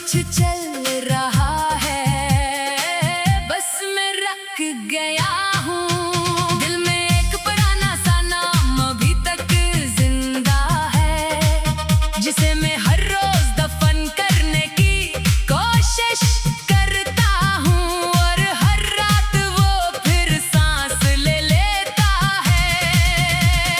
कुछ चल रहा है, बस मैं रख गया हूँ। दिल में एक पुराना सा नाम अभी तक जिंदा है, जिसे मैं हर रोज दफन करने की कोशिश करता हूँ। और हर रात वो फिर सांस ले लेता है।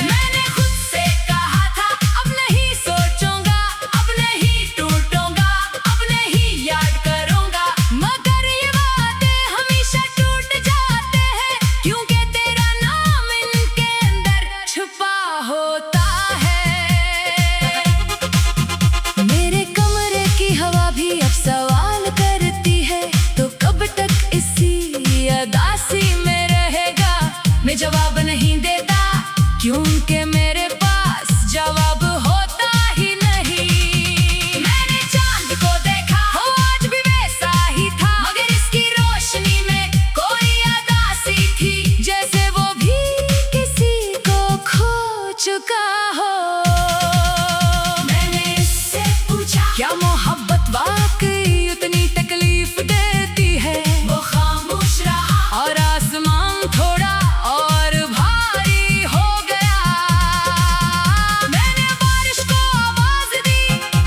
मैंने खुद से कहा था अब नहीं सोचूंगा, अब नहीं टूटूंगा, अब नहीं याद करूंगा, मगर ये बातें हमेशा टूट जाते हैं, क्योंकि तेरा नाम इनके अंदर छुपा होता है। मेरे कमरे की हवा भी अब सवाल करती है, तो कब तक इसी अदासी में रहेगा। मैं जवाब नहीं देता, क्योंकि मेरे पास जवाब होता ही नहीं। मैंने चांद को देखा, वो आज भी वैसा ही था, मगर इसकी रोशनी में कोई अदासी थी, जैसे वो भी किसी को खो चुका हो। मैंने इससे पूछा, क्या मोहब्बत वाकई उतनी तकलीफ देती है? वो खामोश रहा और आसमान थोड़ा और भारी हो गया। मैंने बारिश को आवाज दी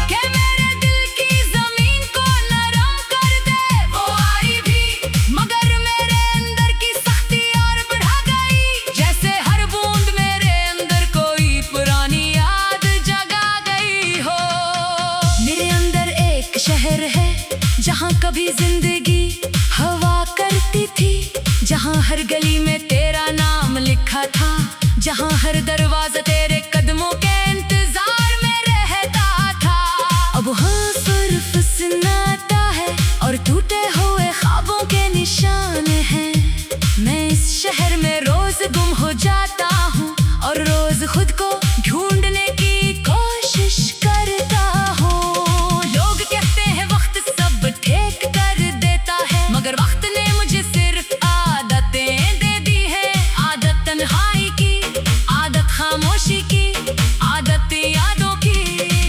कि मेरे दिल की जमीन को नरम कर दे। वो आई भी, मगर मेरे अंदर की सख्ती और बढ़ा गई, जैसे हर बूंद मेरे अंदर कोई पुरानी याद जगा गई हो। मेरे अंदर एक शहर है, जहाँ कभी जिंदगी हवा करती थी, जहाँ हर गली में तेरा नाम लिखा था, जहाँ हर दरवाजा तेरे कदमों के इंतजार में रहता था। अब हाँ सिर्फ सन्नाटा है और टूटे हुए ख्वाबों के निशान हैं। मैं इस शहर में रोज गुम हो जाता हूँ और रोज खुद को ढूंढने की कोशिश करता हूँ। लोग कहते हैं वक्त सब ठीक कर देता है, मगर वक्त ने मुझे सिर्फ आदतें दे दी है। आदत तन्हाई की, आदत खामोशी की, आदत यादों की।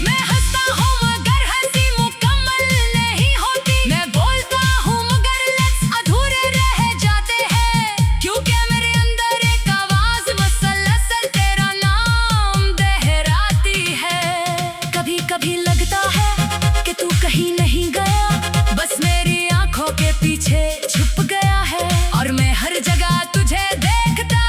मैं हंसता हूँ मगर हंसी मुकम्मल नहीं होती, मैं बोलता हूँ मगर लफ्ज़ अधूरे रह जाते हैं, क्योंकि मेरे अंदर एक आवाज मसलसल तेरा नाम दोहराती है। कभी कभी लगता है कि तू कहीं नहीं गया, बस मेरी आंखों के पीछे छुप गया है, और मैं हर जगह तुझे देखता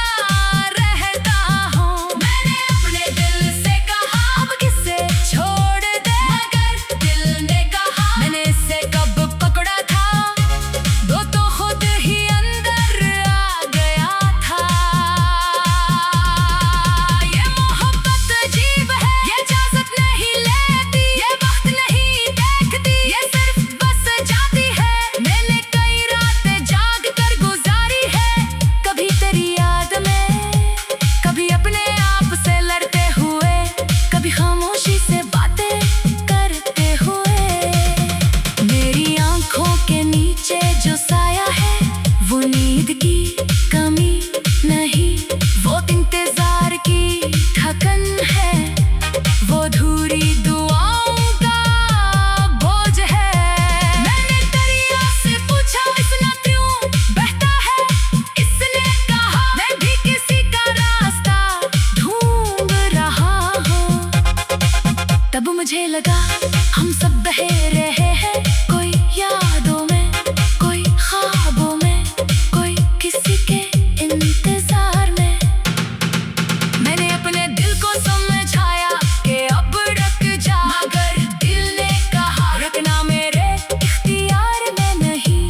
रहता हूँ। मैंने अपने दिल से कहा अब किसे छोड़ दे, मगर दिल ने कहा मैंने इसे कब पकड़ा था, दो तो खुद ही अंदर आ गया था। ये मोहब्बत अजीब है, ये इजाजत नहीं लेती, ये वक्त नहीं देखती, ये सिर्फ बस जाती है। मैंने कई रातें जाग कर गुजारी है, कभी तेरी याद में, कभी अपने आप से लड़ते हुए, कभी खामोशी से बातें करते हुए। मेरी आंखों के नीचे जो साया है, वो नींद की कमी नहीं, वो इंतजार की थकन है, वो धूरी दुआओं का बोझ है। मैंने दरिया से पूछा इतना क्यों बहता है, इसने कहा मैं भी किसी का रास्ता ढूंढ रहा हूँ। तब मुझे लगा हम सब बह रहे हैं, कोई यादों में, कोई ख्वाबों में, कोई किसी के इंतजार में। मैंने अपने दिल को समझाया कि अब रुक जा, मगर दिल ने कहा रुकना मेरे इख्तियार में नहीं,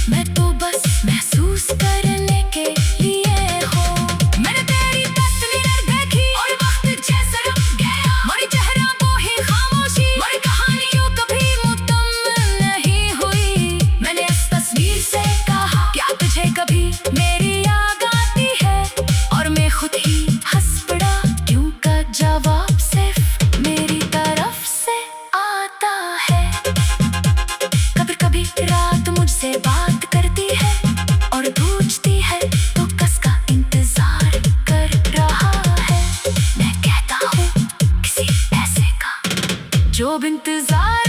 मैं तो बस महसूस करने के लिए हूँ। मैंने तेरी तस्वीर देखी और वक्त जैसे रुक गया, मोरी चेहरा वो ही खामोशी, मोरी कहानी यूं कभी मुकम्मल नहीं हुई। मैंने इस तस्वीर से कहा क्या तुझे कभी मेरी याद आती है, और मैं खुद ही हंस पड़ा, क्यों का जवाब सिर्फ मेरी तरफ से आता है। कभी कभी रात मुझसे बात करती है और पूछती है तो किसका इंतजार कर रहा है। मैं कहता हूँ किसी ऐसे का जो इंतजार